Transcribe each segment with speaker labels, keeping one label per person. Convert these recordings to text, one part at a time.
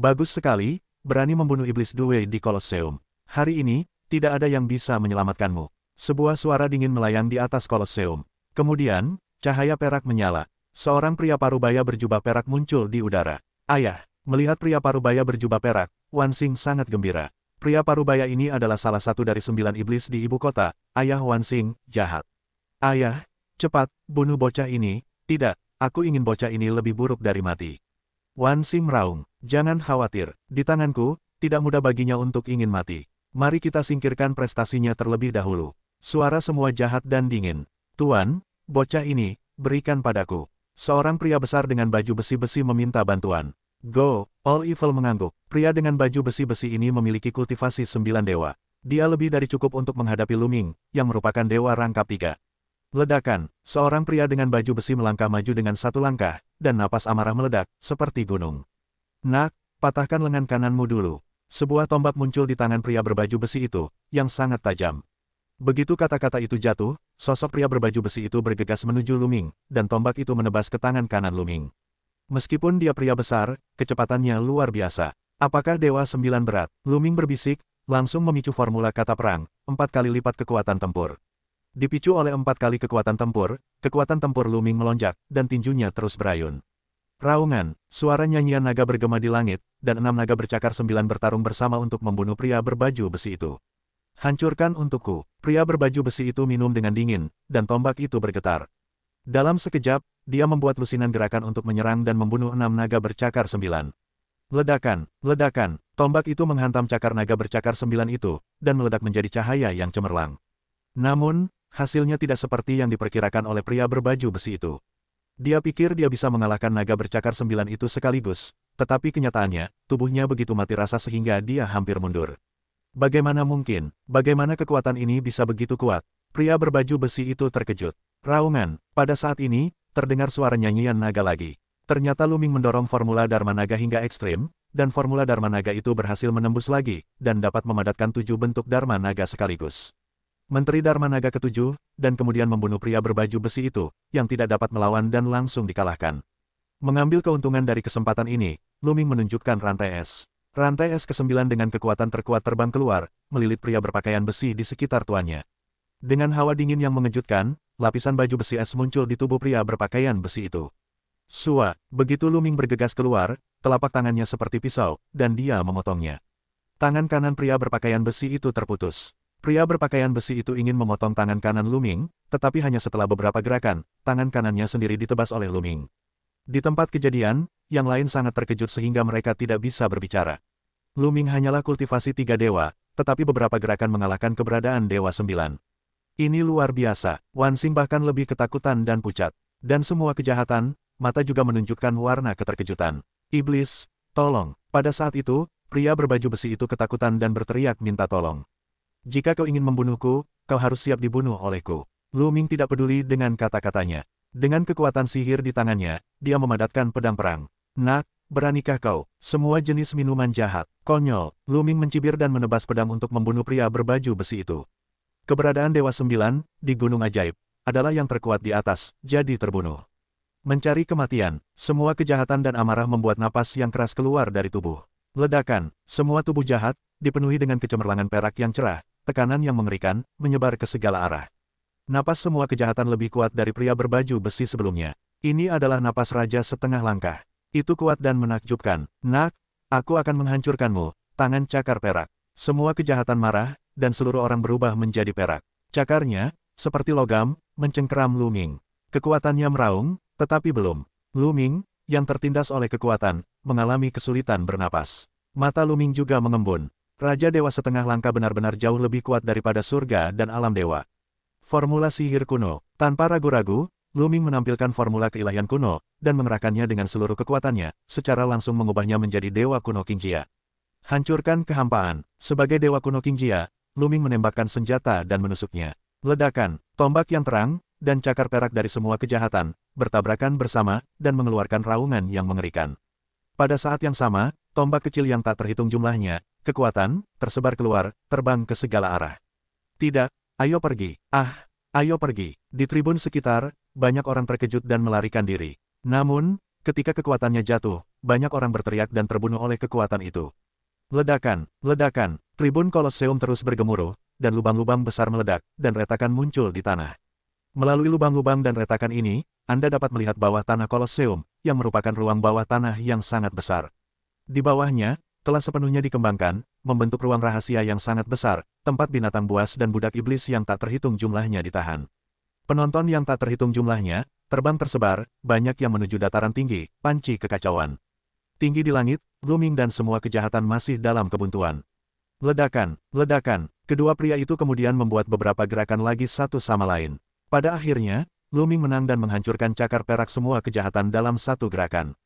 Speaker 1: Bagus sekali, berani membunuh iblis Due di Kolosseum. Hari ini, tidak ada yang bisa menyelamatkanmu. Sebuah suara dingin melayang di atas Kolosseum. Kemudian, cahaya perak menyala. Seorang pria parubaya berjubah perak muncul di udara. Ayah, melihat pria parubaya berjubah perak, Wan Xing sangat gembira. Pria parubaya ini adalah salah satu dari 9 iblis di ibu kota. Ayah Wan Xing, jahat. Ayah, cepat, bunuh bocah ini. Tidak, aku ingin bocah ini lebih buruk dari mati. Wan Xing meraung, jangan khawatir, di tanganku, tidak mudah baginya untuk ingin mati. Mari kita singkirkan prestasinya terlebih dahulu. Suara semua jahat dan dingin. Tuan, bocah ini, berikan padaku. Seorang pria besar dengan baju besi-besi meminta bantuan. Go, All Evil mengangguk. Pria dengan baju besi-besi ini memiliki kultivasi 9 dewa. Dia lebih dari cukup untuk menghadapi Luming, yang merupakan dewa rangkap 3. Ledakan, seorang pria dengan baju besi melangkah maju dengan satu langkah, dan napas amarah meledak, seperti gunung. Nak, patahkan lengan kananmu dulu. Sebuah tombak muncul di tangan pria berbaju besi itu, yang sangat tajam. Begitu kata-kata itu jatuh, sosok pria berbaju besi itu bergegas menuju Luming, dan tombak itu menebas ke tangan kanan Luming. Meskipun dia pria besar, kecepatannya luar biasa. Apakah Dewa 9 berat? Luming berbisik, langsung memicu formula kata perang, 4 kali lipat kekuatan tempur. Dipicu oleh 4 kali kekuatan tempur Luming melonjak, dan tinjunya terus berayun. Raungan, suara nyanyian naga bergema di langit, dan 6 naga bercakar 9 bertarung bersama untuk membunuh pria berbaju besi itu. Hancurkan untukku. Pria berbaju besi itu minum dengan dingin, dan tombak itu bergetar. Dalam sekejap, dia membuat lusinan gerakan untuk menyerang dan membunuh 6 naga bercakar 9. Ledakan, ledakan, tombak itu menghantam cakar naga bercakar 9 itu, dan meledak menjadi cahaya yang cemerlang. Namun, hasilnya tidak seperti yang diperkirakan oleh pria berbaju besi itu. Dia pikir dia bisa mengalahkan naga bercakar 9 itu sekaligus, tetapi kenyataannya, tubuhnya begitu mati rasa sehingga dia hampir mundur. Bagaimana mungkin? Bagaimana kekuatan ini bisa begitu kuat? Pria berbaju besi itu terkejut. Raungan. Pada saat ini, terdengar suara nyanyian naga lagi. Ternyata Luming mendorong formula Dharma Naga hingga ekstrim, dan formula Dharma Naga itu berhasil menembus lagi, dan dapat memadatkan 7 bentuk Dharma Naga sekaligus. Menteri Dharma Naga ke-7, dan kemudian membunuh pria berbaju besi itu, yang tidak dapat melawan dan langsung dikalahkan. Mengambil keuntungan dari kesempatan ini, Luming menunjukkan rantai es. Rantai es ke-9 dengan kekuatan terkuat terbang keluar, melilit pria berpakaian besi di sekitar tuannya. Dengan hawa dingin yang mengejutkan, lapisan baju besi es muncul di tubuh pria berpakaian besi itu. Sua, begitu Luming bergegas keluar, telapak tangannya seperti pisau, dan dia memotongnya. Tangan kanan pria berpakaian besi itu terputus. Pria berpakaian besi itu ingin memotong tangan kanan Luming, tetapi hanya setelah beberapa gerakan, tangan kanannya sendiri ditebas oleh Luming. Di tempat kejadian, yang lain sangat terkejut sehingga mereka tidak bisa berbicara. Luming hanyalah kultivasi 3 dewa, tetapi beberapa gerakan mengalahkan keberadaan Dewa 9. Ini luar biasa, Wan Xing bahkan lebih ketakutan dan pucat. Dan semua kejahatan, mata juga menunjukkan warna keterkejutan. Iblis, tolong. Pada saat itu, pria berbaju besi itu ketakutan dan berteriak minta tolong. Jika kau ingin membunuhku, kau harus siap dibunuh olehku. Luming tidak peduli dengan kata-katanya. Dengan kekuatan sihir di tangannya, dia memadatkan pedang perang. Nak, beranikah kau? Semua jenis minuman jahat. Konyol, Luming mencibir dan menebas pedang untuk membunuh pria berbaju besi itu. Keberadaan Dewa 9, di Gunung Ajaib, adalah yang terkuat di atas, jadi terbunuh. Mencari kematian, semua kejahatan dan amarah membuat napas yang keras keluar dari tubuh. Ledakan, semua tubuh jahat, dipenuhi dengan kecemerlangan perak yang cerah, tekanan yang mengerikan, menyebar ke segala arah. Napas semua kejahatan lebih kuat dari pria berbaju besi sebelumnya. Ini adalah napas raja setengah langkah. Itu kuat dan menakjubkan. Nak, aku akan menghancurkanmu, tangan cakar perak. Semua kejahatan marah, dan seluruh orang berubah menjadi perak. Cakarnya, seperti logam, mencengkeram Luming. Kekuatannya meraung, tetapi belum. Luming, yang tertindas oleh kekuatan, mengalami kesulitan bernapas. Mata Luming juga mengembun. Raja Dewa setengah langkah benar-benar jauh lebih kuat daripada surga dan alam dewa. Formula sihir kuno. Tanpa ragu-ragu, Luming menampilkan formula keilahian kuno, dan mengerahkannya dengan seluruh kekuatannya, secara langsung mengubahnya menjadi Dewa kuno Qingjia. Hancurkan kehampaan. Sebagai Dewa kuno Qingjia, Luming menembakkan senjata dan menusuknya. Ledakan, tombak yang terang, dan cakar perak dari semua kejahatan, bertabrakan bersama, dan mengeluarkan raungan yang mengerikan. Pada saat yang sama, tombak kecil yang tak terhitung jumlahnya, kekuatan, tersebar keluar, terbang ke segala arah. Tidak. Ayo pergi. Ayo pergi. Di tribun sekitar, banyak orang terkejut dan melarikan diri. Namun, Ketika kekuatannya jatuh, banyak orang berteriak dan terbunuh oleh kekuatan itu. Ledakan, ledakan, tribun Kolosseum terus bergemuruh, dan lubang-lubang besar meledak, dan retakan muncul di tanah. Melalui lubang-lubang dan retakan ini, Anda dapat melihat bawah tanah Kolosseum, yang merupakan ruang bawah tanah yang sangat besar. Di bawahnya, telah sepenuhnya dikembangkan, membentuk ruang rahasia yang sangat besar, tempat binatang buas dan budak iblis yang tak terhitung jumlahnya ditahan. Penonton yang tak terhitung jumlahnya, terbang tersebar, banyak yang menuju dataran tinggi, panci kekacauan. Tinggi di langit, Lu-Ming dan semua kejahatan masih dalam kebuntuan. Ledakan, ledakan, kedua pria itu kemudian membuat beberapa gerakan lagi satu sama lain. Pada akhirnya, Lu-Ming menang dan menghancurkan cakar perak semua kejahatan dalam satu gerakan.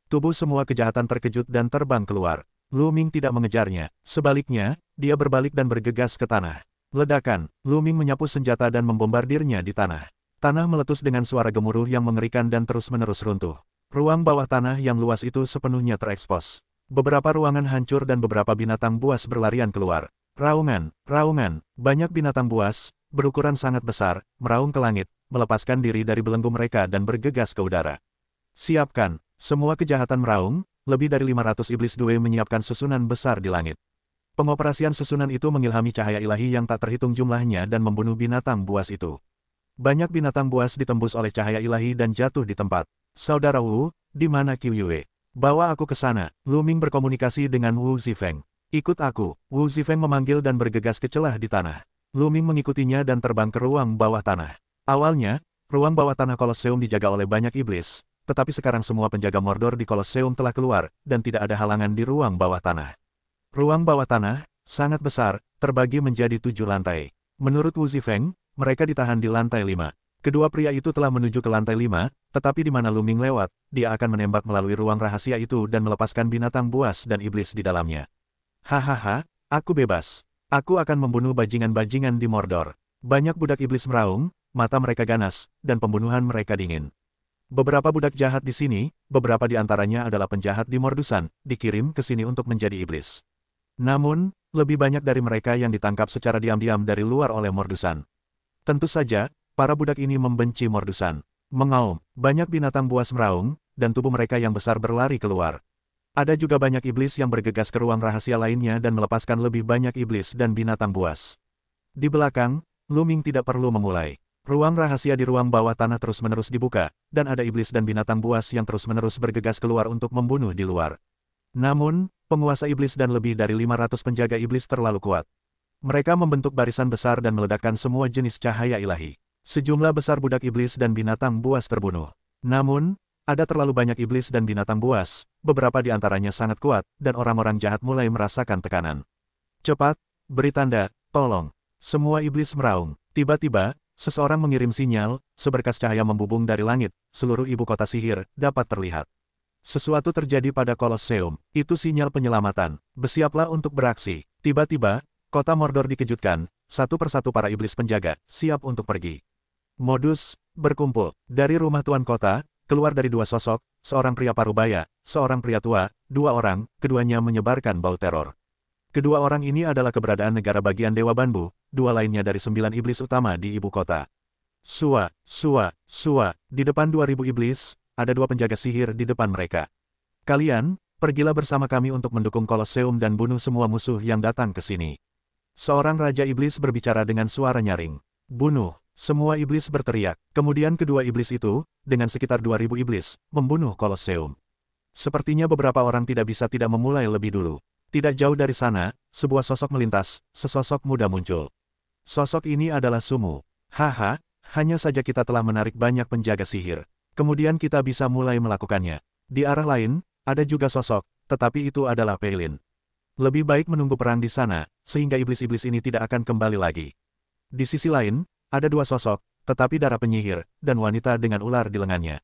Speaker 1: Tubuh semua kejahatan terkejut dan terbang keluar. Lu-Ming tidak mengejarnya, sebaliknya, dia berbalik dan bergegas ke tanah. Ledakan, Lu-Ming menyapu senjata dan membombardirnya di tanah. Tanah meletus dengan suara gemuruh yang mengerikan dan terus-menerus runtuh. Ruang bawah tanah yang luas itu sepenuhnya terekspos. Beberapa ruangan hancur dan beberapa binatang buas berlarian keluar. Raungan, raungan, banyak binatang buas, berukuran sangat besar, meraung ke langit, melepaskan diri dari belenggu mereka dan bergegas ke udara. Siapkan, semua kejahatan meraung, lebih dari 500 iblis due menyiapkan susunan besar di langit. Pengoperasian susunan itu mengilhami cahaya ilahi yang tak terhitung jumlahnya dan membunuh binatang buas itu. Banyak binatang buas ditembus oleh cahaya ilahi dan jatuh di tempat. Saudara Wu, di mana Qiu Yue? Bawa aku ke sana. Lu-Ming berkomunikasi dengan Wu Zifeng. Ikut aku. Wu Zifeng memanggil dan bergegas ke celah di tanah. Lu-Ming mengikutinya dan terbang ke ruang bawah tanah. Awalnya, ruang bawah tanah Kolosseum dijaga oleh banyak iblis, tetapi sekarang semua penjaga Mordor di Kolosseum telah keluar, dan tidak ada halangan di ruang bawah tanah. Ruang bawah tanah, sangat besar, terbagi menjadi 7 lantai. Menurut Wu Zifeng, mereka ditahan di lantai 5. Kedua pria itu telah menuju ke lantai 5, tetapi di mana Lu-Ming lewat, dia akan menembak melalui ruang rahasia itu dan melepaskan binatang buas dan iblis di dalamnya. Hahaha, aku bebas. Aku akan membunuh bajingan-bajingan di Mordor. Banyak budak iblis meraung, mata mereka ganas, dan pembunuhan mereka dingin. Beberapa budak jahat di sini, beberapa di antaranya adalah penjahat di Mordusan, dikirim ke sini untuk menjadi iblis. Namun, lebih banyak dari mereka yang ditangkap secara diam-diam dari luar oleh Mordusan. Tentu saja, para budak ini membenci Mordusan. Mengaum, banyak binatang buas meraung, dan tubuh mereka yang besar berlari keluar. Ada juga banyak iblis yang bergegas ke ruang rahasia lainnya dan melepaskan lebih banyak iblis dan binatang buas. Di belakang, Lu-Ming tidak perlu memulai. Ruang rahasia di ruang bawah tanah terus-menerus dibuka, dan ada iblis dan binatang buas yang terus-menerus bergegas keluar untuk membunuh di luar. Namun, penguasa iblis dan lebih dari 500 penjaga iblis terlalu kuat. Mereka membentuk barisan besar dan meledakkan semua jenis cahaya ilahi. Sejumlah besar budak iblis dan binatang buas terbunuh. Namun, ada terlalu banyak iblis dan binatang buas, beberapa di antaranya sangat kuat, dan orang-orang jahat mulai merasakan tekanan. Cepat, beri tanda, tolong. Semua iblis meraung. Tiba-tiba, seseorang mengirim sinyal, seberkas cahaya membubung dari langit, seluruh ibu kota sihir dapat terlihat. Sesuatu terjadi pada Kolosseum, itu sinyal penyelamatan. Bersiaplah untuk beraksi. Tiba-tiba, kota Mordor dikejutkan, satu persatu para iblis penjaga, siap untuk pergi. Modus, berkumpul. Dari rumah tuan kota, keluar dari 2 sosok, seorang pria parubaya, seorang pria tua, 2 orang, keduanya menyebarkan bau teror. Kedua orang ini adalah keberadaan negara bagian Dewa Banbu, 2 lainnya dari 9 iblis utama di ibu kota. Sua, sua, sua, di depan 2000 iblis, ada 2 penjaga sihir di depan mereka. Kalian, pergilah bersama kami untuk mendukung Kolosseum dan bunuh semua musuh yang datang ke sini. Seorang raja iblis berbicara dengan suara nyaring. Bunuh, semua iblis berteriak. Kemudian kedua iblis itu, dengan sekitar 2000 iblis, membunuh Kolosseum. Sepertinya beberapa orang tidak bisa tidak memulai lebih dulu. Tidak jauh dari sana, sebuah sosok melintas, sesosok muda muncul. Sosok ini adalah Sumu. Haha, hanya saja kita telah menarik banyak penjaga sihir. Kemudian kita bisa mulai melakukannya. Di arah lain, ada juga sosok, tetapi itu adalah Peilin. Lebih baik menunggu perang di sana, sehingga iblis-iblis ini tidak akan kembali lagi. Di sisi lain, ada 2 sosok, tetapi darah penyihir, dan wanita dengan ular di lengannya.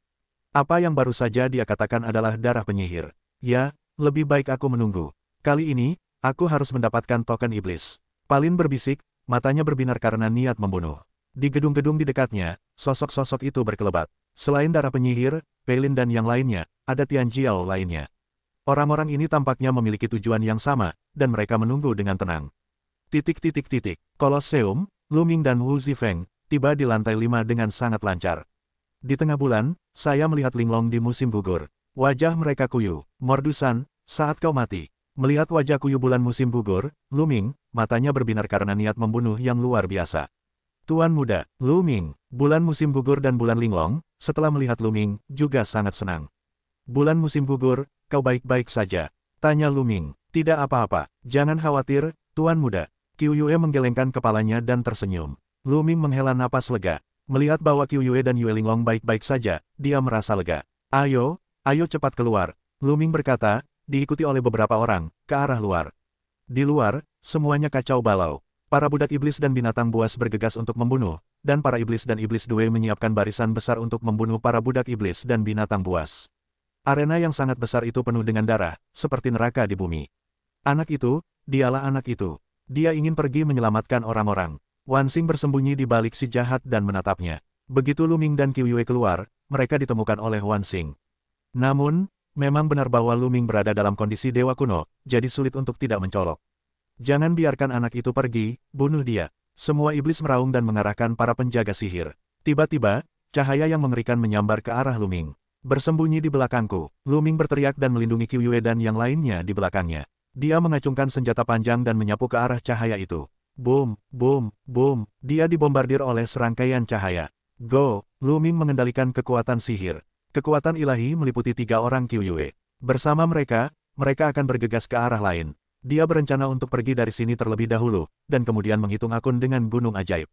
Speaker 1: Apa yang baru saja dia katakan adalah darah penyihir. Ya, lebih baik aku menunggu. Kali ini, aku harus mendapatkan token iblis. Palin berbisik, matanya berbinar karena niat membunuh. Di gedung-gedung di dekatnya, sosok-sosok itu berkelebat. Selain darah penyihir, Peilin dan yang lainnya, ada Tian Jiao lainnya. Orang-orang ini tampaknya memiliki tujuan yang sama, dan mereka menunggu dengan tenang. Kolosseum, Lu-Ming dan Wu Zifeng, tiba di lantai 5 dengan sangat lancar. Di tengah bulan, saya melihat Linglong di musim gugur. Wajah mereka kuyu. Mordusan, saat kau mati. Melihat wajah kuyu bulan musim gugur, Lu Ming, matanya berbinar karena niat membunuh yang luar biasa. Tuan muda, Lu Ming, bulan musim gugur dan bulan linglong, setelah melihat Lu Ming, juga sangat senang. Bulan musim gugur, kau baik-baik saja? Tanya Lu Ming. Tidak apa-apa, jangan khawatir, Tuan muda. Qiu Yue menggelengkan kepalanya dan tersenyum. Lu Ming menghela napas lega. Melihat bahwa Qiu Yue dan Yue Linglong baik-baik saja, dia merasa lega. Ayo, ayo cepat keluar. Lu Ming berkata, diikuti oleh beberapa orang, ke arah luar. Di luar, semuanya kacau balau. Para budak iblis dan binatang buas bergegas untuk membunuh, dan para iblis dan iblis due menyiapkan barisan besar untuk membunuh para budak iblis dan binatang buas. Arena yang sangat besar itu penuh dengan darah, seperti neraka di bumi. Anak itu, dialah anak itu. Dia ingin pergi menyelamatkan orang-orang. Wan Xing bersembunyi di balik si jahat dan menatapnya. Begitu Lu Ming dan Qiu Yue keluar, mereka ditemukan oleh Wan Xing. Namun, memang benar bahwa Lu Ming berada dalam kondisi dewa kuno, jadi sulit untuk tidak mencolok. Jangan biarkan anak itu pergi, bunuh dia. Semua iblis meraung dan mengarahkan para penjaga sihir. Tiba-tiba, cahaya yang mengerikan menyambar ke arah Lu Ming. Bersembunyi di belakangku, Lu Ming berteriak dan melindungi Qiu Yue dan yang lainnya di belakangnya. Dia mengacungkan senjata panjang dan menyapu ke arah cahaya itu. Boom, boom, boom, dia dibombardir oleh serangkaian cahaya. Go, Lu Ming mengendalikan kekuatan sihir. Kekuatan ilahi meliputi 3 orang Qiu Yue. Bersama mereka, mereka akan bergegas ke arah lain. Dia berencana untuk pergi dari sini terlebih dahulu, dan kemudian menghitung akun dengan gunung ajaib.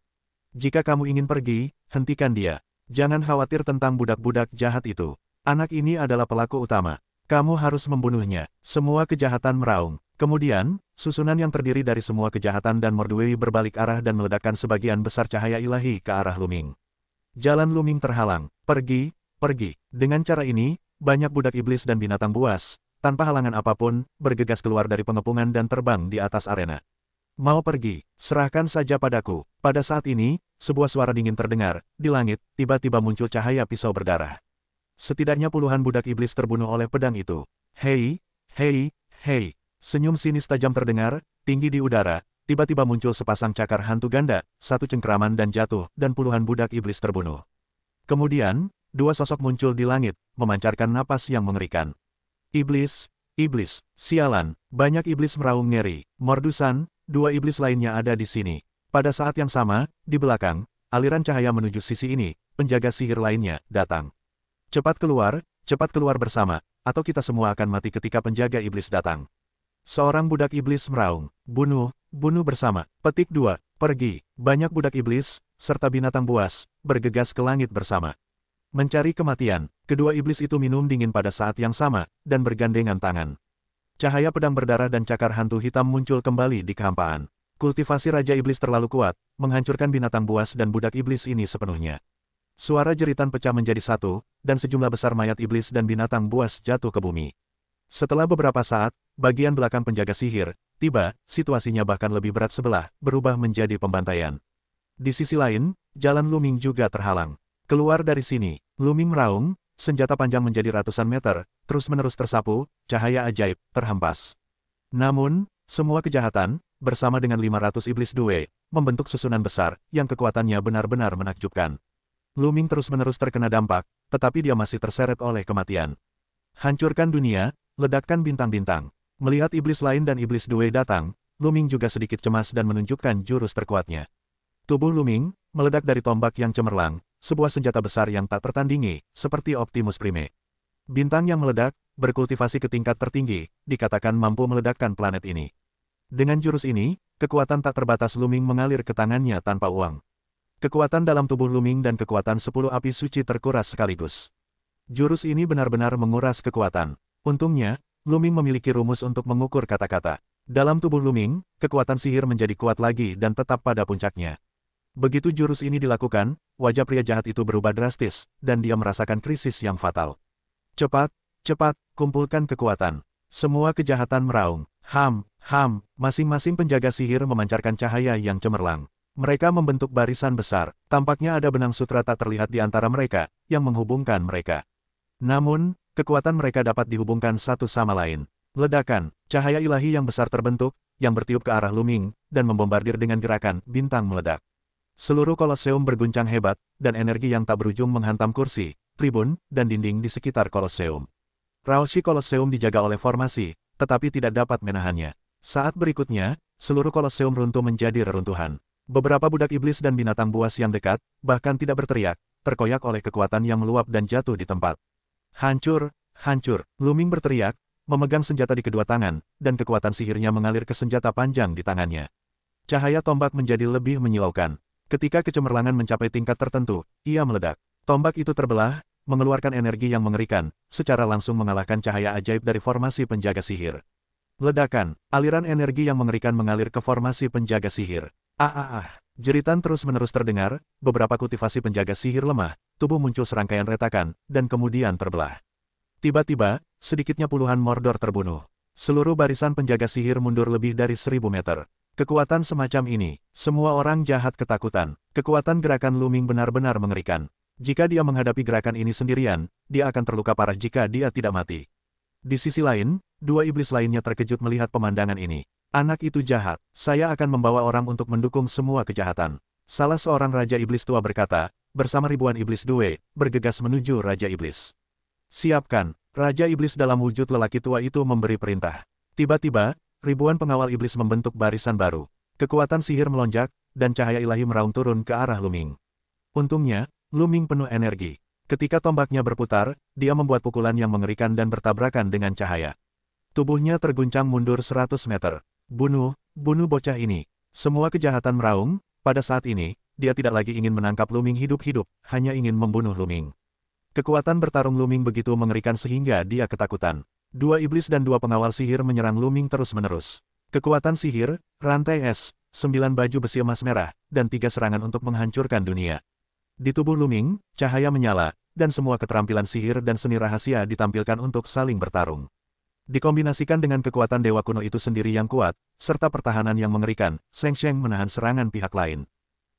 Speaker 1: Jika kamu ingin pergi, hentikan dia. Jangan khawatir tentang budak-budak jahat itu. Anak ini adalah pelaku utama. Kamu harus membunuhnya. Semua kejahatan meraung. Kemudian, susunan yang terdiri dari semua kejahatan dan mordui berbalik arah dan meledakkan sebagian besar cahaya ilahi ke arah Lu Ming. Jalan Lu Ming terhalang. Pergi, pergi. Dengan cara ini, banyak budak iblis dan binatang buas, tanpa halangan apapun, bergegas keluar dari pengepungan dan terbang di atas arena. Mau pergi, serahkan saja padaku. Pada saat ini, sebuah suara dingin terdengar. Di langit, tiba-tiba muncul cahaya pisau berdarah. Setidaknya puluhan budak iblis terbunuh oleh pedang itu. Hei, hei, hei. Senyum sinis tajam terdengar, tinggi di udara. Tiba-tiba muncul sepasang cakar hantu ganda, satu cengkeraman dan jatuh, dan puluhan budak iblis terbunuh. Kemudian, 2 sosok muncul di langit, memancarkan napas yang mengerikan. Iblis, iblis, sialan, banyak iblis meraung ngeri. Mordusan, 2 iblis lainnya ada di sini. Pada saat yang sama, di belakang, aliran cahaya menuju sisi ini, penjaga sihir lainnya, datang. Cepat keluar bersama, atau kita semua akan mati ketika penjaga iblis datang. Seorang budak iblis meraung, bunuh bersama. Petik 2, pergi. Banyak budak iblis, serta binatang buas, bergegas ke langit bersama. Mencari kematian, kedua iblis itu minum dingin pada saat yang sama, dan bergandengan tangan. Cahaya pedang berdarah dan cakar hantu hitam muncul kembali di kehampaan. Kultivasi Raja Iblis terlalu kuat, menghancurkan binatang buas dan budak iblis ini sepenuhnya. Suara jeritan pecah menjadi satu, dan sejumlah besar mayat iblis dan binatang buas jatuh ke bumi. Setelah beberapa saat, bagian belakang penjaga sihir, tiba, situasinya bahkan lebih berat sebelah, berubah menjadi pembantaian. Di sisi lain, jalan Lu Ming juga terhalang. Keluar dari sini, Lu Ming meraung, senjata panjang menjadi ratusan meter, terus-menerus tersapu, cahaya ajaib, terhempas. Namun, semua kejahatan, bersama dengan 500 iblis due, membentuk susunan besar, yang kekuatannya benar-benar menakjubkan. Lu Ming terus-menerus terkena dampak, tetapi dia masih terseret oleh kematian. Hancurkan dunia, ledakkan bintang-bintang. Melihat iblis lain dan iblis due datang, Lu Ming juga sedikit cemas dan menunjukkan jurus terkuatnya. Tubuh Lu Ming meledak dari tombak yang cemerlang, sebuah senjata besar yang tak tertandingi, seperti Optimus Prime. Bintang yang meledak, berkultivasi ke tingkat tertinggi, dikatakan mampu meledakkan planet ini. Dengan jurus ini, kekuatan tak terbatas Lu Ming mengalir ke tangannya tanpa uang. Kekuatan dalam tubuh Lu Ming dan kekuatan 10 api suci terkuras sekaligus. Jurus ini benar-benar menguras kekuatan. Untungnya, Lu Ming memiliki rumus untuk mengukur kata-kata. Dalam tubuh Lu Ming, kekuatan sihir menjadi kuat lagi dan tetap pada puncaknya. Begitu jurus ini dilakukan, wajah pria jahat itu berubah drastis, dan dia merasakan krisis yang fatal. Cepat, cepat, kumpulkan kekuatan. Semua kejahatan meraung. Masing-masing penjaga sihir memancarkan cahaya yang cemerlang. Mereka membentuk barisan besar, tampaknya ada benang sutra tak terlihat di antara mereka, yang menghubungkan mereka. Namun, kekuatan mereka dapat dihubungkan satu sama lain. Ledakan, cahaya ilahi yang besar terbentuk, yang bertiup ke arah Lu Ming, dan membombardir dengan gerakan bintang meledak. Seluruh koloseum berguncang hebat, dan energi yang tak berujung menghantam kursi, tribun, dan dinding di sekitar koloseum. Raoshi Colosseum dijaga oleh formasi, tetapi tidak dapat menahannya. Saat berikutnya, seluruh Colosseum runtuh menjadi reruntuhan. Beberapa budak iblis dan binatang buas yang dekat, bahkan tidak berteriak, terkoyak oleh kekuatan yang meluap dan jatuh di tempat. Hancur, hancur, Luming berteriak, memegang senjata di kedua tangan, dan kekuatan sihirnya mengalir ke senjata panjang di tangannya. Cahaya tombak menjadi lebih menyilaukan. Ketika kecemerlangan mencapai tingkat tertentu, ia meledak. Tombak itu terbelah, mengeluarkan energi yang mengerikan, secara langsung mengalahkan cahaya ajaib dari formasi penjaga sihir. Ledakan, aliran energi yang mengerikan mengalir ke formasi penjaga sihir. Jeritan terus-menerus terdengar, beberapa kultivasi penjaga sihir lemah, tubuh muncul serangkaian retakan, dan kemudian terbelah. Tiba-tiba, sedikitnya puluhan Mordor terbunuh. Seluruh barisan penjaga sihir mundur lebih dari 1000 meter. Kekuatan semacam ini, semua orang jahat ketakutan. Kekuatan gerakan Luming benar-benar mengerikan. Jika dia menghadapi gerakan ini sendirian, dia akan terluka parah jika dia tidak mati. Di sisi lain, dua iblis lainnya terkejut melihat pemandangan ini. Anak itu jahat, saya akan membawa orang untuk mendukung semua kejahatan. Salah seorang Raja Iblis tua berkata, bersama ribuan iblis Due, bergegas menuju Raja Iblis. Siapkan, Raja Iblis dalam wujud lelaki tua itu memberi perintah. Tiba-tiba, ribuan pengawal iblis membentuk barisan baru. Kekuatan sihir melonjak, dan cahaya ilahi meraung turun ke arah Luming. Untungnya, Luming penuh energi. Ketika tombaknya berputar, dia membuat pukulan yang mengerikan dan bertabrakan dengan cahaya. Tubuhnya terguncang mundur 100 meter. Bunuh bocah ini. Semua kejahatan meraung, pada saat ini, dia tidak lagi ingin menangkap Luming hidup-hidup, hanya ingin membunuh Luming. Kekuatan bertarung Luming begitu mengerikan sehingga dia ketakutan. Dua iblis dan dua pengawal sihir menyerang Luming terus-menerus. Kekuatan sihir, rantai es, 9 baju besi emas merah, dan 3 serangan untuk menghancurkan dunia. Di tubuh Luming, cahaya menyala, dan semua keterampilan sihir dan seni rahasia ditampilkan untuk saling bertarung. Dikombinasikan dengan kekuatan dewa kuno itu sendiri yang kuat, serta pertahanan yang mengerikan, Sheng Sheng menahan serangan pihak lain.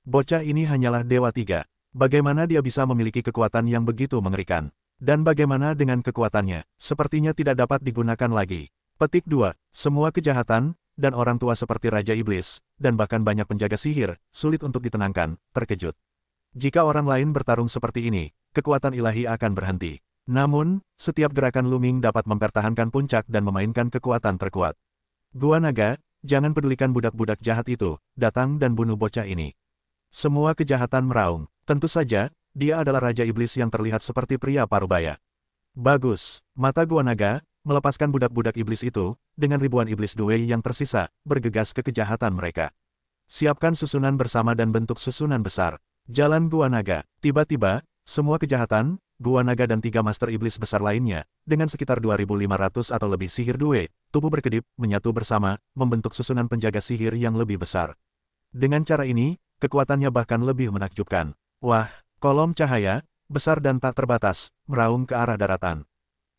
Speaker 1: Bocah ini hanyalah Dewa Tiga. Bagaimana dia bisa memiliki kekuatan yang begitu mengerikan? Dan bagaimana dengan kekuatannya? Sepertinya tidak dapat digunakan lagi. Petik 2. Semua kejahatan, dan orang tua seperti Raja Iblis, dan bahkan banyak penjaga sihir, sulit untuk ditenangkan, terkejut. Jika orang lain bertarung seperti ini, kekuatan ilahi akan berhenti. Namun, setiap gerakan Luming dapat mempertahankan puncak dan memainkan kekuatan terkuat. Gua Naga, jangan pedulikan budak-budak jahat itu, datang dan bunuh bocah ini. Semua kejahatan meraung. Tentu saja, dia adalah Raja Iblis yang terlihat seperti pria parubaya. Bagus, mata Gua Naga, melepaskan budak-budak iblis itu, dengan ribuan iblis Due yang tersisa, bergegas ke kejahatan mereka. Siapkan susunan bersama dan bentuk susunan besar. Jalan Gua Naga. Tiba-tiba, semua kejahatan, Gua Naga dan 3 master iblis besar lainnya, dengan sekitar 2.500 atau lebih sihir Due, tubuh berkedip, menyatu bersama, membentuk susunan penjaga sihir yang lebih besar. Dengan cara ini, kekuatannya bahkan lebih menakjubkan. Wah, kolom cahaya, besar dan tak terbatas, meraung ke arah daratan.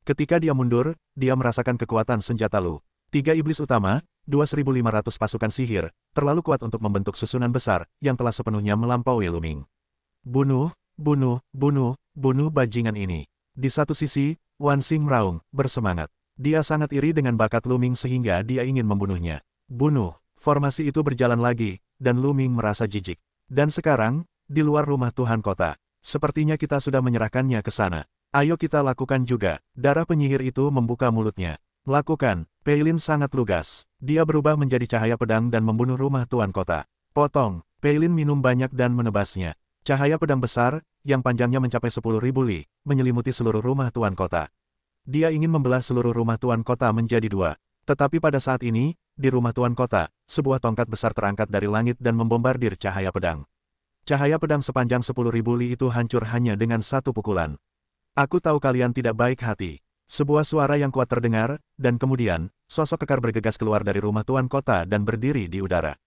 Speaker 1: Ketika dia mundur, dia merasakan kekuatan senjata Lu. 3 iblis utama, 2.500 pasukan sihir, terlalu kuat untuk membentuk susunan besar, yang telah sepenuhnya melampaui Luming. Bunuh bajingan ini. Di satu sisi, Wan Xing meraung, bersemangat. Dia sangat iri dengan bakat Luming sehingga dia ingin membunuhnya. Bunuh, formasi itu berjalan lagi, dan Luming merasa jijik. Dan sekarang, di luar rumah Tuhan Kota, sepertinya kita sudah menyerahkannya ke sana. Ayo kita lakukan juga. Darah penyihir itu membuka mulutnya. Lakukan. Peilin sangat lugas. Dia berubah menjadi cahaya pedang dan membunuh rumah Tuan Kota. Potong. Peilin minum banyak dan menebasnya. Cahaya pedang besar, yang panjangnya mencapai 10.000 li, menyelimuti seluruh rumah Tuan Kota. Dia ingin membelah seluruh rumah Tuan Kota menjadi 2. Tetapi pada saat ini, di rumah Tuan Kota, sebuah tongkat besar terangkat dari langit dan membombardir cahaya pedang. Cahaya pedang sepanjang 10.000 li itu hancur hanya dengan satu pukulan. Aku tahu kalian tidak baik hati. Sebuah suara yang kuat terdengar, dan kemudian, sosok kekar bergegas keluar dari rumah Tuan Kota dan berdiri di udara.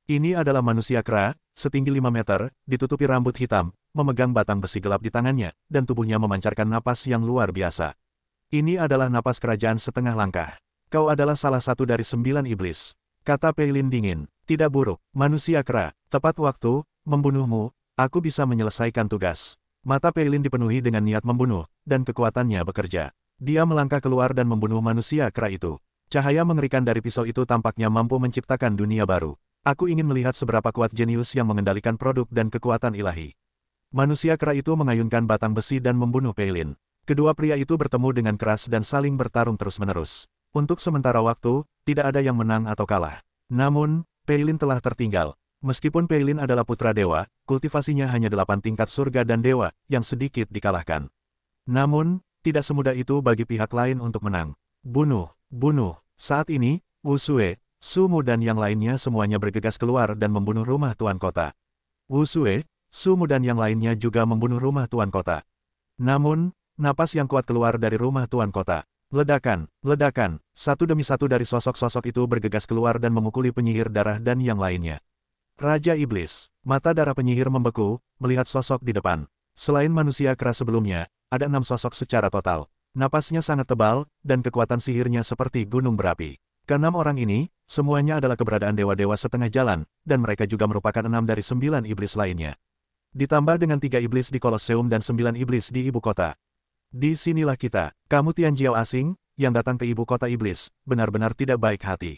Speaker 1: Ini adalah manusia kera, setinggi 5 meter, ditutupi rambut hitam, memegang batang besi gelap di tangannya, dan tubuhnya memancarkan napas yang luar biasa. Ini adalah napas kerajaan setengah langkah. Kau adalah salah satu dari 9 iblis. Kata Peilin dingin. Tidak buruk, manusia kera, tepat waktu, membunuhmu, aku bisa menyelesaikan tugas. Mata Peilin dipenuhi dengan niat membunuh, dan kekuatannya bekerja. Dia melangkah keluar dan membunuh manusia kera itu. Cahaya mengerikan dari pisau itu tampaknya mampu menciptakan dunia baru. Aku ingin melihat seberapa kuat jenius yang mengendalikan produk dan kekuatan ilahi. Manusia kera itu mengayunkan batang besi dan membunuh Peilin. Kedua pria itu bertemu dengan keras dan saling bertarung terus-menerus. Untuk sementara waktu, tidak ada yang menang atau kalah. Namun, Peilin telah tertinggal. Meskipun Peilin adalah putra dewa, kultivasinya hanya 8 tingkat surga dan dewa, yang sedikit dikalahkan. Namun, tidak semudah itu bagi pihak lain untuk menang. Bunuh, bunuh. Saat ini, Wu Sue, Su Mu dan yang lainnya semuanya bergegas keluar dan membunuh rumah tuan kota. Wu Sue, Su Mu dan yang lainnya juga membunuh rumah tuan kota. Namun, napas yang kuat keluar dari rumah tuan kota. Ledakan, ledakan, satu demi satu dari sosok-sosok itu bergegas keluar dan memukuli penyihir darah dan yang lainnya. Raja Iblis, mata darah penyihir membeku, melihat sosok di depan. Selain manusia keras sebelumnya, ada 6 sosok secara total. Napasnya sangat tebal, dan kekuatan sihirnya seperti gunung berapi. Keenam orang ini, semuanya adalah keberadaan dewa-dewa setengah jalan, dan mereka juga merupakan 6 dari 9 iblis lainnya. Ditambah dengan 3 iblis di Kolosseum dan 9 iblis di ibu kota. Di sinilah kita, kamu Tianjiao asing, yang datang ke ibu kota iblis, benar-benar tidak baik hati.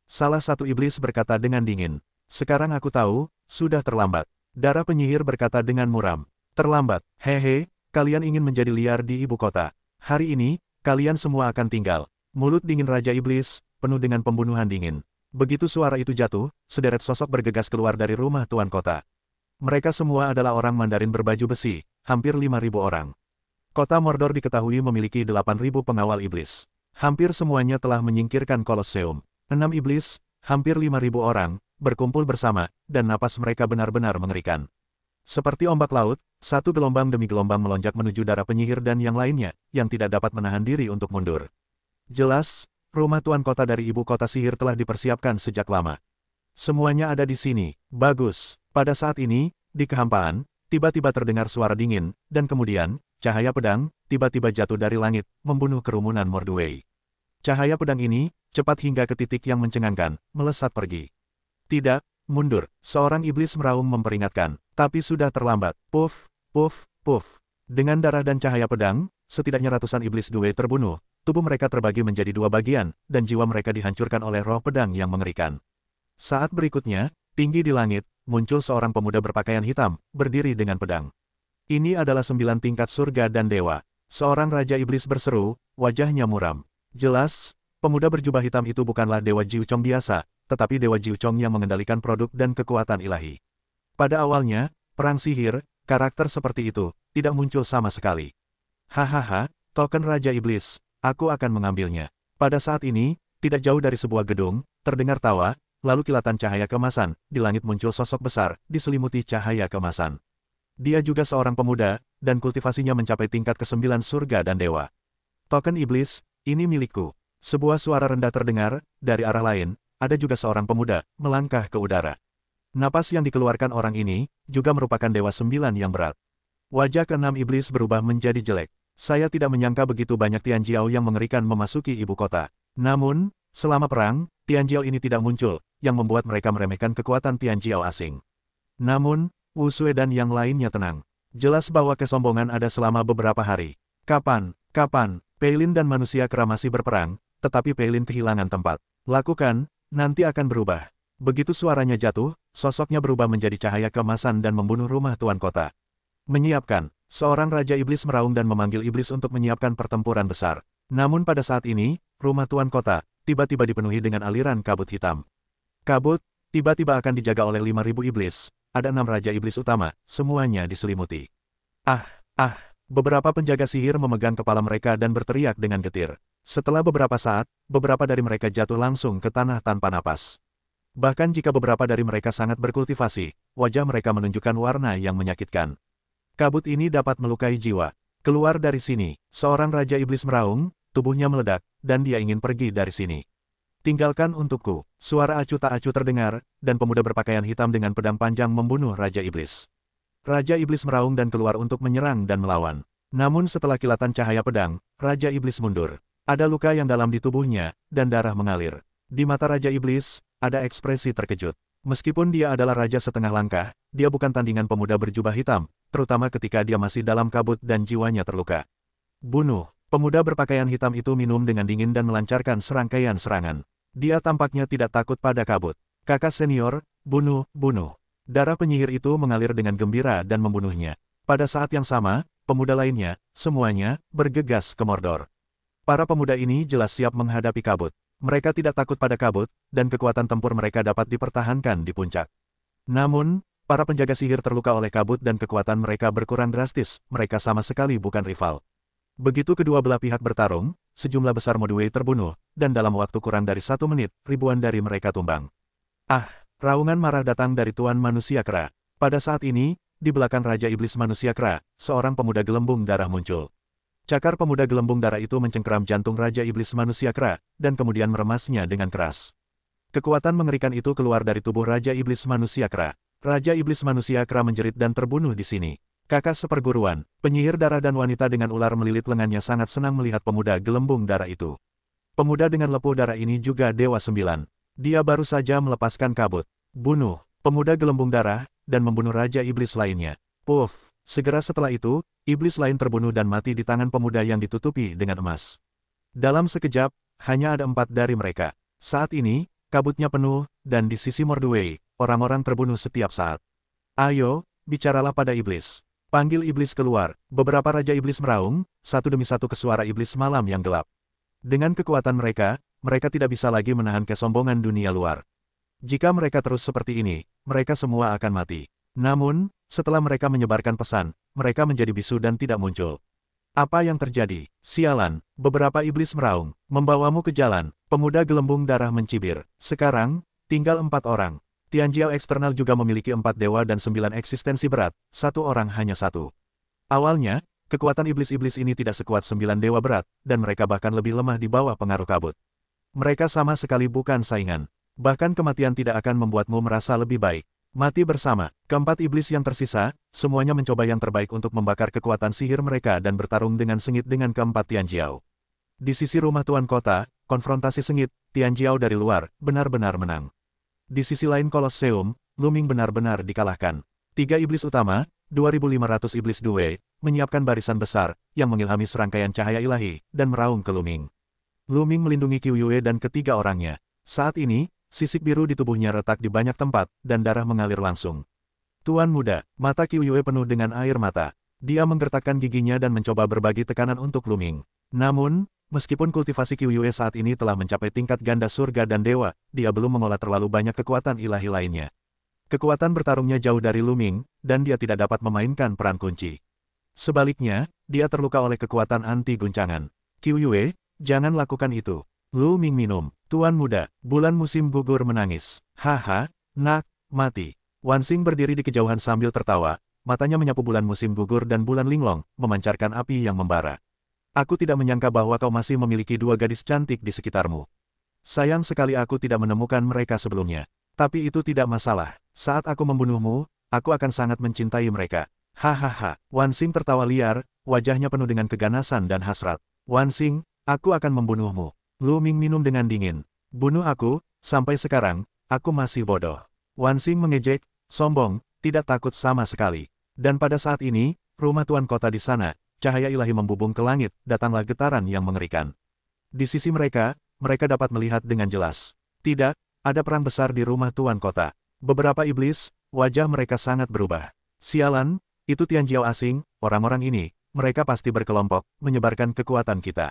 Speaker 1: Salah satu iblis berkata dengan dingin. Sekarang aku tahu, sudah terlambat. Darah penyihir berkata dengan muram. Terlambat, hehe, kalian ingin menjadi liar di ibu kota. Hari ini, kalian semua akan tinggal. Mulut dingin Raja Iblis, penuh dengan pembunuhan dingin. Begitu suara itu jatuh, sederet sosok bergegas keluar dari rumah tuan kota. Mereka semua adalah orang Mandarin berbaju besi, hampir 5.000 orang. Kota Mordor diketahui memiliki 8.000 pengawal iblis. Hampir semuanya telah menyingkirkan Kolosseum. 6 iblis, hampir 5.000 orang, berkumpul bersama, dan napas mereka benar-benar mengerikan. Seperti ombak laut, satu gelombang demi gelombang melonjak menuju darah penyihir dan yang lainnya, yang tidak dapat menahan diri untuk mundur. Jelas, rumah tuan kota dari ibu kota sihir telah dipersiapkan sejak lama. Semuanya ada di sini. Bagus. Pada saat ini, di kehampaan, tiba-tiba terdengar suara dingin, dan kemudian, cahaya pedang, tiba-tiba jatuh dari langit, membunuh kerumunan Mordway. Cahaya pedang ini, cepat hingga ke titik yang mencengangkan, melesat pergi. Tidak, mundur, seorang iblis meraung memperingatkan, tapi sudah terlambat. Puff, puff, puff. Dengan darah dan cahaya pedang, setidaknya ratusan iblis Due terbunuh, tubuh mereka terbagi menjadi 2 bagian, dan jiwa mereka dihancurkan oleh roh pedang yang mengerikan. Saat berikutnya, tinggi di langit, muncul seorang pemuda berpakaian hitam, berdiri dengan pedang. Ini adalah 9 tingkat surga dan dewa. Seorang Raja Iblis berseru, wajahnya muram. Jelas, pemuda berjubah hitam itu bukanlah Dewa Jiuchong biasa, tetapi Dewa Jiuchong yang mengendalikan produk dan kekuatan ilahi. Pada awalnya, perang sihir, karakter seperti itu, tidak muncul sama sekali. Hahaha, token Raja Iblis, aku akan mengambilnya. Pada saat ini, tidak jauh dari sebuah gedung, terdengar tawa, lalu kilatan cahaya keemasan, di langit muncul sosok besar, diselimuti cahaya keemasan. Dia juga seorang pemuda, dan kultivasinya mencapai tingkat ke-9 surga dan dewa. Token iblis, ini milikku. Sebuah suara rendah terdengar, dari arah lain, ada juga seorang pemuda, melangkah ke udara. Napas yang dikeluarkan orang ini, juga merupakan dewa 9 yang berat. Wajah ke-6 iblis berubah menjadi jelek. Saya tidak menyangka begitu banyak Tianjiao yang mengerikan memasuki ibu kota. Namun, selama perang, Tianjiao ini tidak muncul, yang membuat mereka meremehkan kekuatan Tianjiao asing. Namun, Wu Sue dan yang lainnya tenang. Jelas bahwa kesombongan ada selama beberapa hari. Kapan, Peilin dan manusia kera masih berperang, tetapi Peilin kehilangan tempat. Lakukan, nanti akan berubah. Begitu suaranya jatuh, sosoknya berubah menjadi cahaya keemasan dan membunuh rumah tuan kota. Menyiapkan, seorang Raja Iblis meraung dan memanggil iblis untuk menyiapkan pertempuran besar. Namun pada saat ini, rumah tuan kota, tiba-tiba dipenuhi dengan aliran kabut hitam. Kabut, tiba-tiba akan dijaga oleh 5.000 iblis. Ada 6 Raja Iblis utama, semuanya diselimuti. Beberapa penjaga sihir memegang kepala mereka dan berteriak dengan getir. Setelah beberapa saat, beberapa dari mereka jatuh langsung ke tanah tanpa napas. Bahkan jika beberapa dari mereka sangat berkultivasi, wajah mereka menunjukkan warna yang menyakitkan. Kabut ini dapat melukai jiwa. Keluar dari sini, seorang Raja Iblis meraung, tubuhnya meledak, dan dia ingin pergi dari sini. Tinggalkan untukku. Suara acuh tak acuh terdengar, dan pemuda berpakaian hitam dengan pedang panjang membunuh Raja Iblis. Raja Iblis meraung dan keluar untuk menyerang dan melawan. Namun setelah kilatan cahaya pedang, Raja Iblis mundur. Ada luka yang dalam di tubuhnya, dan darah mengalir. Di mata Raja Iblis, ada ekspresi terkejut. Meskipun dia adalah raja setengah langkah, dia bukan tandingan pemuda berjubah hitam, terutama ketika dia masih dalam kabut dan jiwanya terluka. Bunuh. Pemuda berpakaian hitam itu minum dengan dingin dan melancarkan serangkaian serangan. Dia tampaknya tidak takut pada kabut. Kakak senior, bunuh. Darah penyihir itu mengalir dengan gembira dan membunuhnya. Pada saat yang sama, pemuda lainnya, semuanya, bergegas ke Mordor. Para pemuda ini jelas siap menghadapi kabut. Mereka tidak takut pada kabut, dan kekuatan tempur mereka dapat dipertahankan di puncak. Namun, para penjaga sihir terluka oleh kabut dan kekuatan mereka berkurang drastis, mereka sama sekali bukan rival. Begitu kedua belah pihak bertarung, sejumlah besar Modue terbunuh, dan dalam waktu kurang dari 1 menit, ribuan dari mereka tumbang. Ah, raungan marah datang dari Tuan Manusia Kera. Pada saat ini, di belakang Raja Iblis Manusia Kera, seorang pemuda gelembung darah muncul. Cakar pemuda gelembung darah itu mencengkeram jantung Raja Iblis Manusia Kera, dan kemudian meremasnya dengan keras. Kekuatan mengerikan itu keluar dari tubuh Raja Iblis Manusia Kera. Raja Iblis Manusia Kera menjerit dan terbunuh di sini. Kakak seperguruan, penyihir darah dan wanita dengan ular melilit lengannya sangat senang melihat pemuda gelembung darah itu. Pemuda dengan lepuh darah ini juga Dewa 9. Dia baru saja melepaskan kabut, bunuh, pemuda gelembung darah, dan membunuh Raja Iblis lainnya. Puff! Segera setelah itu, iblis lain terbunuh dan mati di tangan pemuda yang ditutupi dengan emas. Dalam sekejap, hanya ada 4 dari mereka. Saat ini, kabutnya penuh, dan di sisi Mordue, orang-orang terbunuh setiap saat. Ayo, bicaralah pada iblis. Panggil iblis keluar. Beberapa Raja Iblis meraung, satu demi satu ke suara iblis malam yang gelap. Dengan kekuatan mereka, mereka tidak bisa lagi menahan kesombongan dunia luar. Jika mereka terus seperti ini, mereka semua akan mati. Namun, setelah mereka menyebarkan pesan, mereka menjadi bisu dan tidak muncul. Apa yang terjadi? Sialan, beberapa iblis meraung, membawamu ke jalan, pemuda gelembung darah mencibir. Sekarang, tinggal 4 orang. Tianjiao eksternal juga memiliki 4 dewa dan 9 eksistensi berat, 1 orang hanya 1. Awalnya, kekuatan iblis-iblis ini tidak sekuat 9 dewa berat, dan mereka bahkan lebih lemah di bawah pengaruh kabut. Mereka sama sekali bukan saingan. Bahkan kematian tidak akan membuatmu merasa lebih baik. Mati bersama, keempat iblis yang tersisa, semuanya mencoba yang terbaik untuk membakar kekuatan sihir mereka dan bertarung dengan sengit dengan keempat Tianjiao. Di sisi rumah Tuan Kota, konfrontasi sengit, Tianjiao dari luar, benar-benar menang. Di sisi lain Kolosseum, Luming benar-benar dikalahkan. 3 iblis utama, 2.500 iblis Due, menyiapkan barisan besar, yang mengilhami serangkaian cahaya ilahi, dan meraung ke Luming. Luming melindungi Qiuyue dan ketiga orangnya. Saat ini, sisik biru di tubuhnya retak di banyak tempat, dan darah mengalir langsung. Tuan muda, mata Qiuyue penuh dengan air mata. Dia menggertakkan giginya dan mencoba berbagi tekanan untuk Luming. Namun, meskipun kultivasi Qiuyue saat ini telah mencapai tingkat ganda surga dan dewa, dia belum mengolah terlalu banyak kekuatan ilahi lainnya. Kekuatan bertarungnya jauh dari Luming, dan dia tidak dapat memainkan peran kunci. Sebaliknya, dia terluka oleh kekuatan anti-guncangan. Qiuyue, jangan lakukan itu. Luming minum. Tuan muda, bulan musim gugur menangis. Haha, nak, mati. Wansing berdiri di kejauhan sambil tertawa, matanya menyapu bulan musim gugur dan bulan linglong, memancarkan api yang membara. Aku tidak menyangka bahwa kau masih memiliki 2 gadis cantik di sekitarmu. Sayang sekali aku tidak menemukan mereka sebelumnya. Tapi itu tidak masalah. Saat aku membunuhmu, aku akan sangat mencintai mereka. Hahaha, Wansing tertawa liar, wajahnya penuh dengan keganasan dan hasrat. Wansing, aku akan membunuhmu. Luming minum dengan dingin. Bunuh aku, sampai sekarang, aku masih bodoh. Wansing mengejek, sombong, tidak takut sama sekali. Dan pada saat ini, rumah Tuan Kota di sana, cahaya ilahi membubung ke langit, datanglah getaran yang mengerikan. Di sisi mereka, mereka dapat melihat dengan jelas. Tidak, ada perang besar di rumah Tuan Kota. Beberapa iblis, wajah mereka sangat berubah. Sialan, itu Tianjiao asing, orang-orang ini, mereka pasti berkelompok, menyebarkan kekuatan kita.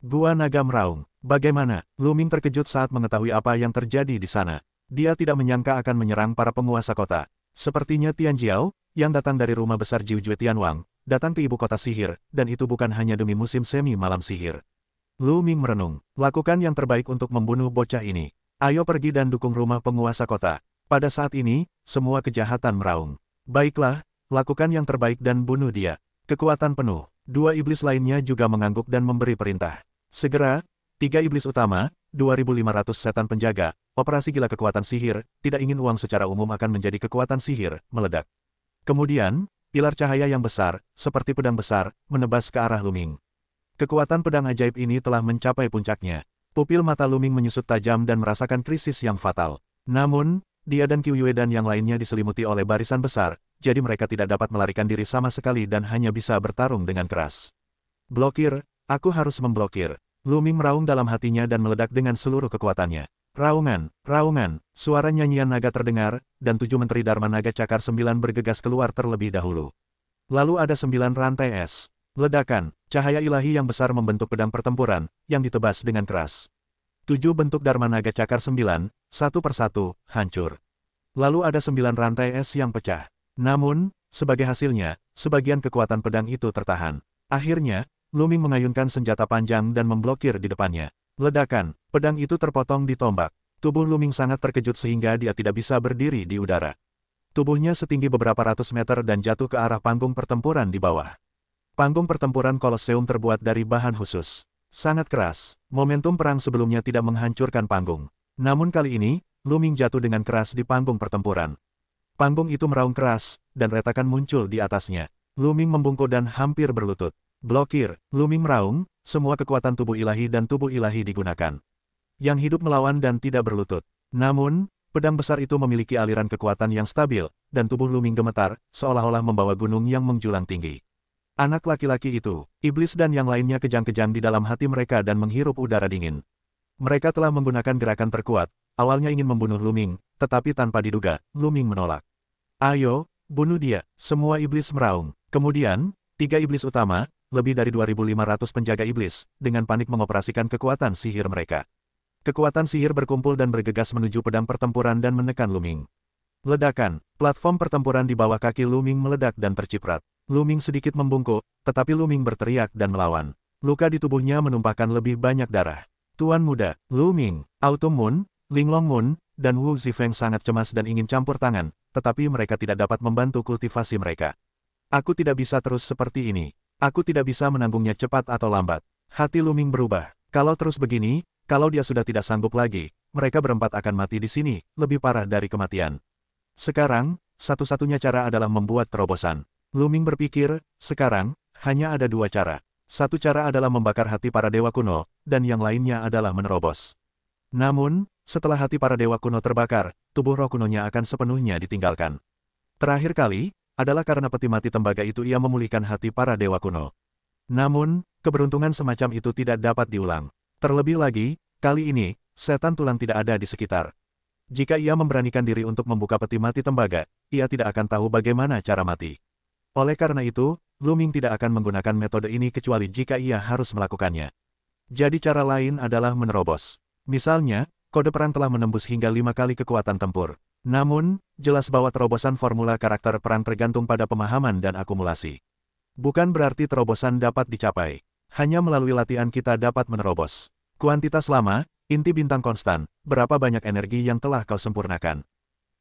Speaker 1: Gua naga meraung. Bagaimana? Luming terkejut saat mengetahui apa yang terjadi di sana. Dia tidak menyangka akan menyerang para penguasa kota. Sepertinya Tianjiao, yang datang dari rumah besar Jiujue Tianwang, datang ke ibu kota sihir, dan itu bukan hanya demi musim semi malam sihir. Luming merenung. Lakukan yang terbaik untuk membunuh bocah ini. Ayo pergi dan dukung rumah penguasa kota. Pada saat ini, semua kejahatan meraung. Baiklah, lakukan yang terbaik dan bunuh dia. Kekuatan penuh. 2 iblis lainnya juga mengangguk dan memberi perintah. Segera, 3 iblis utama, 2.500 setan penjaga, operasi gila kekuatan sihir, tidak ingin uang secara umum akan menjadi kekuatan sihir, meledak. Kemudian, pilar cahaya yang besar, seperti pedang besar, menebas ke arah Luming. Kekuatan pedang ajaib ini telah mencapai puncaknya. Pupil mata Luming menyusut tajam dan merasakan krisis yang fatal. Namun, dia dan Qiuyue dan yang lainnya diselimuti oleh barisan besar, jadi mereka tidak dapat melarikan diri sama sekali dan hanya bisa bertarung dengan keras. Blokir, aku harus memblokir. Luming meraung dalam hatinya dan meledak dengan seluruh kekuatannya. Raungan, raungan, suara nyanyian naga terdengar, dan 7 menteri Dharma Naga Cakar 9 bergegas keluar terlebih dahulu. Lalu ada 9 rantai es. Ledakan, cahaya ilahi yang besar membentuk pedang pertempuran, yang ditebas dengan keras. 7 bentuk Dharma Naga Cakar 9, satu persatu, hancur. Lalu ada 9 rantai es yang pecah. Namun, sebagai hasilnya, sebagian kekuatan pedang itu tertahan. Akhirnya, Luming mengayunkan senjata panjang dan memblokir di depannya. Ledakan, pedang itu terpotong di tombak. Tubuh Luming sangat terkejut sehingga dia tidak bisa berdiri di udara. Tubuhnya setinggi beberapa ratus meter dan jatuh ke arah panggung pertempuran di bawah. Panggung pertempuran Kolosseum terbuat dari bahan khusus. Sangat keras, momentum perang sebelumnya tidak menghancurkan panggung. Namun kali ini, Luming jatuh dengan keras di panggung pertempuran. Panggung itu meraung keras, dan retakan muncul di atasnya. Luming membungkuk dan hampir berlutut. Blokir, Luming meraung, semua kekuatan tubuh ilahi dan tubuh ilahi digunakan. Yang hidup melawan dan tidak berlutut. Namun, pedang besar itu memiliki aliran kekuatan yang stabil, dan tubuh Luming gemetar, seolah-olah membawa gunung yang menjulang tinggi. Anak laki-laki itu, iblis dan yang lainnya kejang-kejang di dalam hati mereka dan menghirup udara dingin. Mereka telah menggunakan gerakan terkuat, awalnya ingin membunuh Luming, tetapi tanpa diduga, Luming menolak. Ayo, bunuh dia, semua iblis meraung. Kemudian, 3 iblis utama, lebih dari 2.500 penjaga iblis, dengan panik mengoperasikan kekuatan sihir mereka. Kekuatan sihir berkumpul dan bergegas menuju pedang pertempuran dan menekan Luming. Ledakan, platform pertempuran di bawah kaki Luming meledak dan terciprat. Luming sedikit membungkuk, tetapi Luming berteriak dan melawan. Luka di tubuhnya menumpahkan lebih banyak darah. Tuan muda, Luming, Autumn Moon, Linglong Moon, dan Wu Zifeng sangat cemas dan ingin campur tangan, tetapi mereka tidak dapat membantu kultivasi mereka. Aku tidak bisa terus seperti ini. Aku tidak bisa menanggungnya cepat atau lambat. Hati Luming berubah. Kalau terus begini, kalau dia sudah tidak sanggup lagi, mereka berempat akan mati di sini, lebih parah dari kematian. Sekarang, satu-satunya cara adalah membuat terobosan. Luming berpikir, sekarang, hanya ada 2 cara. Satu cara adalah membakar hati para dewa kuno, dan yang lainnya adalah menerobos. Namun, setelah hati para dewa kuno terbakar, tubuh roh kunonya akan sepenuhnya ditinggalkan. Terakhir kali, adalah karena peti mati tembaga itu ia memulihkan hati para dewa kuno. Namun, keberuntungan semacam itu tidak dapat diulang. Terlebih lagi, kali ini, setan tulang tidak ada di sekitar. Jika ia memberanikan diri untuk membuka peti mati tembaga, ia tidak akan tahu bagaimana cara mati. Oleh karena itu, Luming tidak akan menggunakan metode ini kecuali jika ia harus melakukannya. Jadi cara lain adalah menerobos. Misalnya, kode perang telah menembus hingga 5 kali kekuatan tempur. Namun, jelas bahwa terobosan formula karakter perang tergantung pada pemahaman dan akumulasi. Bukan berarti terobosan dapat dicapai. Hanya melalui latihan kita dapat menerobos. Kuantitas lama, inti bintang konstan, berapa banyak energi yang telah kau sempurnakan.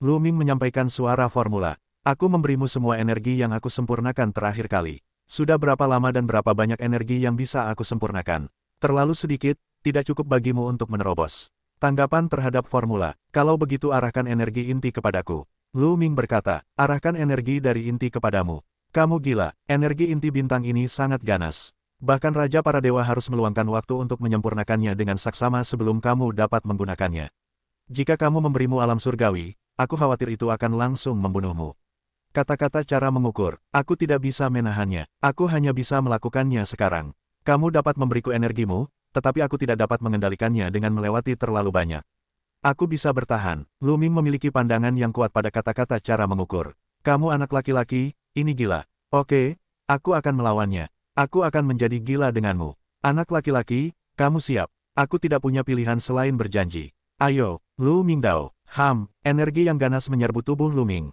Speaker 1: Luming menyampaikan suara formula. Aku memberimu semua energi yang aku sempurnakan terakhir kali. Sudah berapa lama dan berapa banyak energi yang bisa aku sempurnakan? Terlalu sedikit, tidak cukup bagimu untuk menerobos. Tanggapan terhadap formula, kalau begitu arahkan energi inti kepadaku. Luming berkata, arahkan energi dari inti kepadamu. Kamu gila, energi inti bintang ini sangat ganas. Bahkan Raja para Dewa harus meluangkan waktu untuk menyempurnakannya dengan saksama sebelum kamu dapat menggunakannya. Jika kamu memberimu alam surgawi, aku khawatir itu akan langsung membunuhmu. Kata-kata cara mengukur, aku tidak bisa menahannya, aku hanya bisa melakukannya sekarang. Kamu dapat memberiku energimu, tetapi aku tidak dapat mengendalikannya dengan melewati terlalu banyak. Aku bisa bertahan. Luming memiliki pandangan yang kuat pada kata-kata cara mengukur. Kamu anak laki-laki, ini gila. Oke, aku akan melawannya. Aku akan menjadi gila denganmu. Anak laki-laki, kamu siap. Aku tidak punya pilihan selain berjanji. Ayo, Lu Mingdao. Energi yang ganas menyerbu tubuh Luming.